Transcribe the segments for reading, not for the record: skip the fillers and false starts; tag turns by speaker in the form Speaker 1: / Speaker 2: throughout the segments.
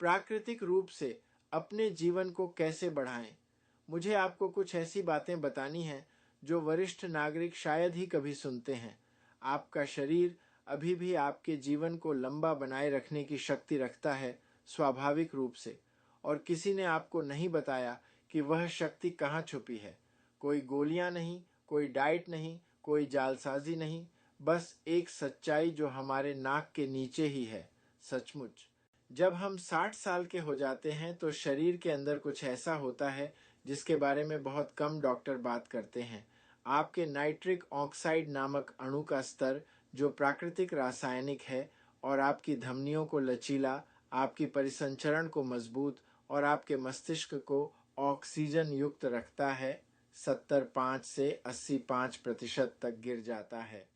Speaker 1: प्राकृतिक रूप से अपने जीवन को कैसे बढ़ाएं। मुझे आपको कुछ ऐसी बातें बतानी हैं जो वरिष्ठ नागरिक शायद ही कभी सुनते हैं। आपका शरीर अभी भी आपके जीवन को लंबा बनाए रखने की शक्ति रखता है, स्वाभाविक रूप से, और किसी ने आपको नहीं बताया कि वह शक्ति कहाँ छुपी है। कोई गोलियां नहीं, कोई डाइट नहीं, कोई जालसाजी नहीं, बस एक सच्चाई जो हमारे नाक के नीचे ही है। सचमुच जब हम 60 साल के हो जाते हैं तो शरीर के अंदर कुछ ऐसा होता है जिसके बारे में बहुत कम डॉक्टर बात करते हैं। आपके नाइट्रिक ऑक्साइड नामक अणु का स्तर, जो प्राकृतिक रासायनिक है और आपकी धमनियों को लचीला, आपकी परिसंचरण को मजबूत और आपके मस्तिष्क को ऑक्सीजन युक्त रखता है, 75 से 85% तक गिर जाता है।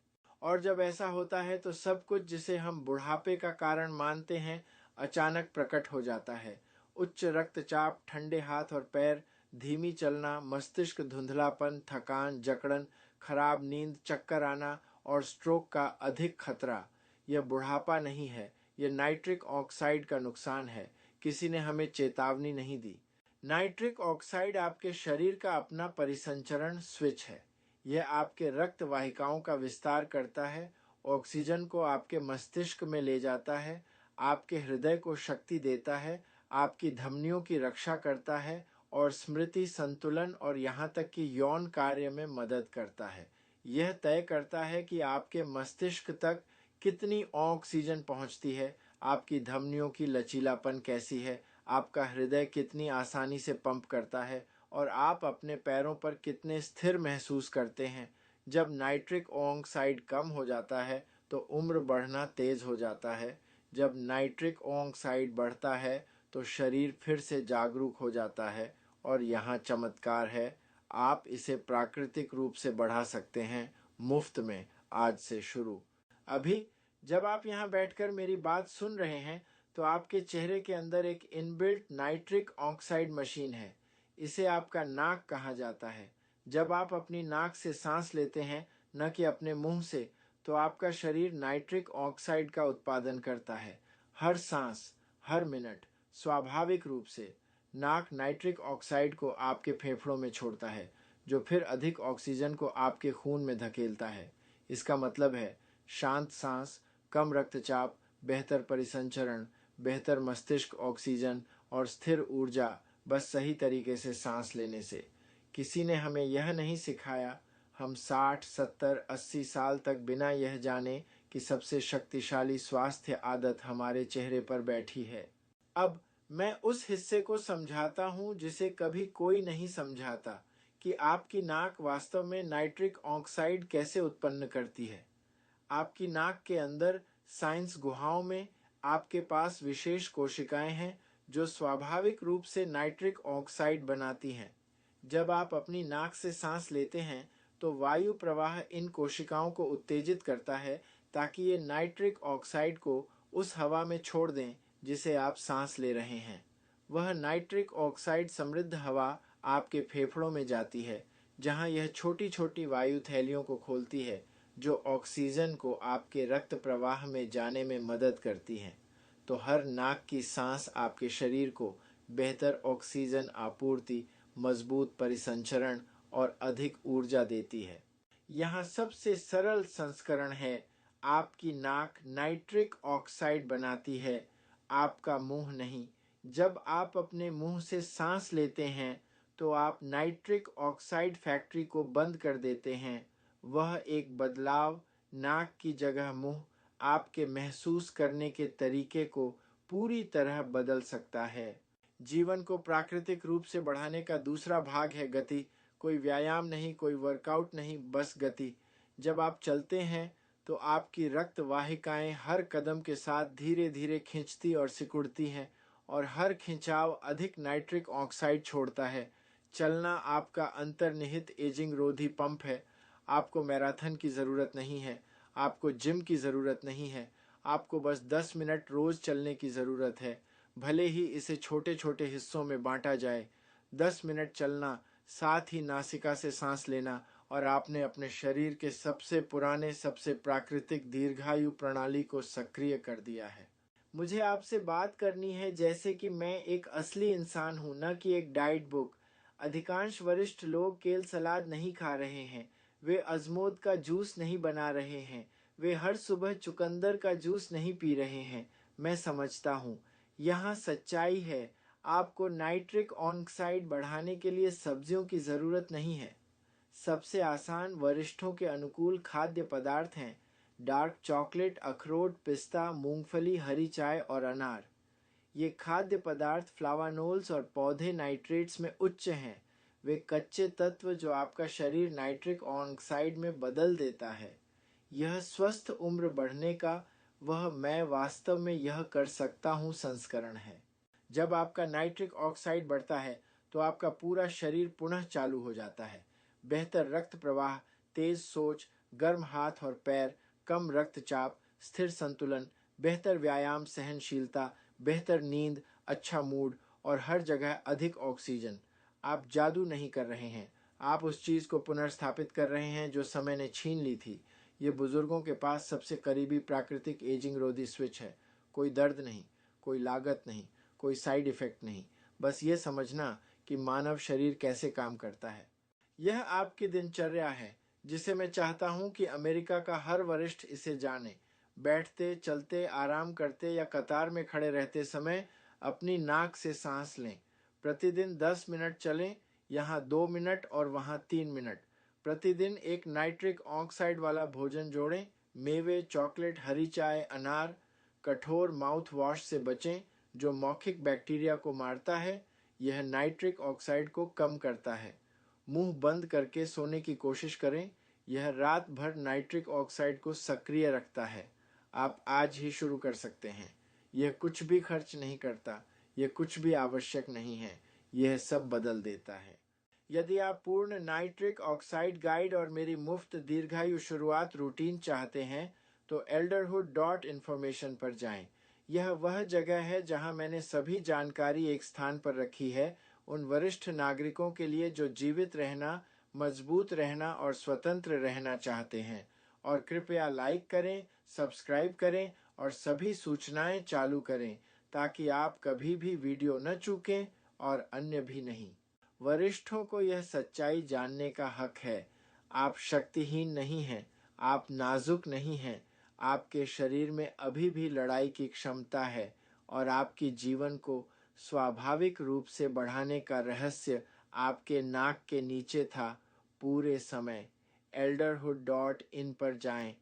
Speaker 1: और जब ऐसा होता है तो सब कुछ जिसे हम बुढ़ापे का कारण मानते हैं अचानक प्रकट हो जाता है। उच्च रक्तचाप, ठंडे हाथ और पैर, धीमी चलना, मस्तिष्क धुंधलापन, थकान, जकड़न, खराब नींद, चक्कर आना और स्ट्रोक का अधिक खतरा। यह बुढ़ापा नहीं है, यह नाइट्रिक ऑक्साइड का नुकसान है। किसी ने हमें चेतावनी नहीं दी। नाइट्रिक ऑक्साइड आपके शरीर का अपना परिसंचरण स्विच है। यह आपके रक्त वाहिकाओं का विस्तार करता है, ऑक्सीजन को आपके मस्तिष्क में ले जाता है, आपके हृदय को शक्ति देता है, आपकी धमनियों की रक्षा करता है और स्मृति, संतुलन और यहाँ तक कि यौन कार्य में मदद करता है। यह तय करता है कि आपके मस्तिष्क तक कितनी ऑक्सीजन पहुँचती है, आपकी धमनियों की लचीलापन कैसी है, आपका हृदय कितनी आसानी से पंप करता है और आप अपने पैरों पर कितने स्थिर महसूस करते हैं। जब नाइट्रिक ऑक्साइड कम हो जाता है तो उम्र बढ़ना तेज हो जाता है। जब नाइट्रिक ऑक्साइड बढ़ता है तो शरीर फिर से जागरूक हो जाता है और यहाँ चमत्कार है, आप इसे प्राकृतिक रूप से बढ़ा सकते हैं, मुफ्त में, आज से शुरू। अभी जब आप यहाँ बैठकर मेरी बात सुन रहे हैं तो आपके चेहरे के अंदर एक इनबिल्ट नाइट्रिक ऑक्साइड मशीन है। इसे आपका नाक कहा जाता है। जब आप अपनी नाक से सांस लेते हैं, न कि अपने मुंह से, तो आपका शरीर नाइट्रिक ऑक्साइड का उत्पादन करता है। हर सांस, हर मिनट, स्वाभाविक रूप से नाक नाइट्रिक ऑक्साइड को आपके फेफड़ों में छोड़ता है, जो फिर अधिक ऑक्सीजन को आपके खून में धकेलता है। इसका मतलब है शांत सांस, कम रक्तचाप, बेहतर परिसंचरण, बेहतर मस्तिष्क ऑक्सीजन और स्थिर ऊर्जा, बस सही तरीके से सांस लेने से। किसी ने हमें यह नहीं सिखाया। हम 60, 70, 80 साल तक बिना यह जाने कि सबसे शक्तिशाली स्वास्थ्य आदत हमारे चेहरे पर बैठी है। अब मैं उस हिस्से को समझाता हूँ जिसे कभी कोई नहीं समझाता, कि आपकी नाक वास्तव में नाइट्रिक ऑक्साइड कैसे उत्पन्न करती है। आपकी नाक के अंदर साइंस गुहाओं में आपके पास विशेष कोशिकाएं हैं जो स्वाभाविक रूप से नाइट्रिक ऑक्साइड बनाती हैं। जब आप अपनी नाक से सांस लेते हैं तो वायु प्रवाह इन कोशिकाओं को उत्तेजित करता है ताकि ये नाइट्रिक ऑक्साइड को उस हवा में छोड़ दें जिसे आप सांस ले रहे हैं। वह नाइट्रिक ऑक्साइड समृद्ध हवा आपके फेफड़ों में जाती है, जहां यह छोटी छोटी वायु थैलियों को खोलती है जो ऑक्सीजन को आपके रक्त प्रवाह में जाने में मदद करती हैं। तो हर नाक की सांस आपके शरीर को बेहतर ऑक्सीजन आपूर्ति, मजबूत परिसंचरण और अधिक ऊर्जा देती है। यहाँ सबसे सरल संस्करण है, आपकी नाक नाइट्रिक ऑक्साइड बनाती है, आपका मुंह नहीं। जब आप अपने मुंह से सांस लेते हैं तो आप नाइट्रिक ऑक्साइड फैक्ट्री को बंद कर देते हैं। वह एक बदलाव, नाक की जगह मुंह, आपके महसूस करने के तरीके को पूरी तरह बदल सकता है। जीवन को प्राकृतिक रूप से बढ़ाने का दूसरा भाग है गति। कोई व्यायाम नहीं, कोई वर्कआउट नहीं, बस गति। जब आप चलते हैं तो आपकी रक्त वाहिकाएं हर कदम के साथ धीरे धीरे खींचती और सिकुड़ती हैं और हर खिंचाव अधिक नाइट्रिक ऑक्साइड छोड़ता है। चलना आपका अंतर्निहित एजिंग रोधी पंप है। आपको मैराथन की ज़रूरत नहीं है, आपको जिम की ज़रूरत नहीं है, आपको बस 10 मिनट रोज़ चलने की ज़रूरत है, भले ही इसे छोटे छोटे हिस्सों में बांटा जाए। 10 मिनट चलना, साथ ही नासिका से सांस लेना, और आपने अपने शरीर के सबसे पुराने, सबसे प्राकृतिक दीर्घायु प्रणाली को सक्रिय कर दिया है। मुझे आपसे बात करनी है जैसे कि मैं एक असली इंसान हूं, न कि एक डाइट बुक। अधिकांश वरिष्ठ लोग केल सलाद नहीं खा रहे हैं, वे अजमोद का जूस नहीं बना रहे हैं, वे हर सुबह चुकंदर का जूस नहीं पी रहे हैं। मैं समझता हूँ, यहाँ सच्चाई है। आपको नाइट्रिक ऑक्साइड बढ़ाने के लिए सब्जियों की ज़रूरत नहीं है। सबसे आसान वरिष्ठों के अनुकूल खाद्य पदार्थ हैं डार्क चॉकलेट, अखरोट, पिस्ता, मूंगफली, हरी चाय और अनार। ये खाद्य पदार्थ फ्लावानोल्स और पौधे नाइट्रेट्स में उच्च हैं। वे कच्चे तत्व जो आपका शरीर नाइट्रिक ऑक्साइड में बदल देता है। यह स्वस्थ उम्र बढ़ने का वह मैं वास्तव में यह कर सकता हूँ संस्करण है। जब आपका नाइट्रिक ऑक्साइड बढ़ता है तो आपका पूरा शरीर पुनः चालू हो जाता है। बेहतर रक्त प्रवाह, तेज सोच, गर्म हाथ और पैर, कम रक्तचाप, स्थिर संतुलन, बेहतर व्यायाम सहनशीलता, बेहतर नींद, अच्छा मूड और हर जगह अधिक ऑक्सीजन। आप जादू नहीं कर रहे हैं, आप उस चीज़ को पुनर्स्थापित कर रहे हैं जो समय ने छीन ली थी। ये बुजुर्गों के पास सबसे करीबी प्राकृतिक एजिंग रोधी स्विच है। कोई दर्द नहीं, कोई लागत नहीं, कोई साइड इफेक्ट नहीं, बस ये समझना कि मानव शरीर कैसे काम करता है। यह आपकी दिनचर्या है जिसे मैं चाहता हूं कि अमेरिका का हर वरिष्ठ इसे जाने। बैठते, चलते, आराम करते या कतार में खड़े रहते समय अपनी नाक से सांस लें। प्रतिदिन 10 मिनट चलें, यहाँ 2 मिनट और वहाँ 3 मिनट। प्रतिदिन एक नाइट्रिक ऑक्साइड वाला भोजन जोड़ें। मेवे, चॉकलेट, हरी चाय, अनार। कठोर माउथ वॉश से बचें जो मौखिक बैक्टीरिया को मारता है। यह नाइट्रिक ऑक्साइड को कम करता है। मुंह बंद करके सोने की कोशिश करें, यह रात भर नाइट्रिक ऑक्साइड को सक्रिय रखता है। आप आज ही शुरू कर सकते हैं। यह कुछ भी खर्च नहीं करता, यह कुछ भी आवश्यक नहीं है, यह सब बदल देता है। यदि आप पूर्ण नाइट्रिक ऑक्साइड गाइड और मेरी मुफ्त दीर्घायु शुरुआत रूटीन चाहते हैं तो elderhood.information पर जाएं। यह वह जगह है जहां मैंने सभी जानकारी एक स्थान पर रखी है उन वरिष्ठ नागरिकों के लिए जो जीवित रहना, मजबूत रहना और स्वतंत्र रहना चाहते हैं। और कृपया लाइक करें, सब्सक्राइब करें और सभी सूचनाएं चालू करें ताकि आप कभी भी वीडियो न चूकें और अन्य भी नहीं। वरिष्ठों को यह सच्चाई जानने का हक है। आप शक्तिहीन नहीं हैं, आप नाजुक नहीं हैं, आपके शरीर में अभी भी लड़ाई की क्षमता है और आपकी जीवन को स्वाभाविक रूप से बढ़ाने का रहस्य आपके नाक के नीचे था पूरे समय। elderhood.in पर जाएं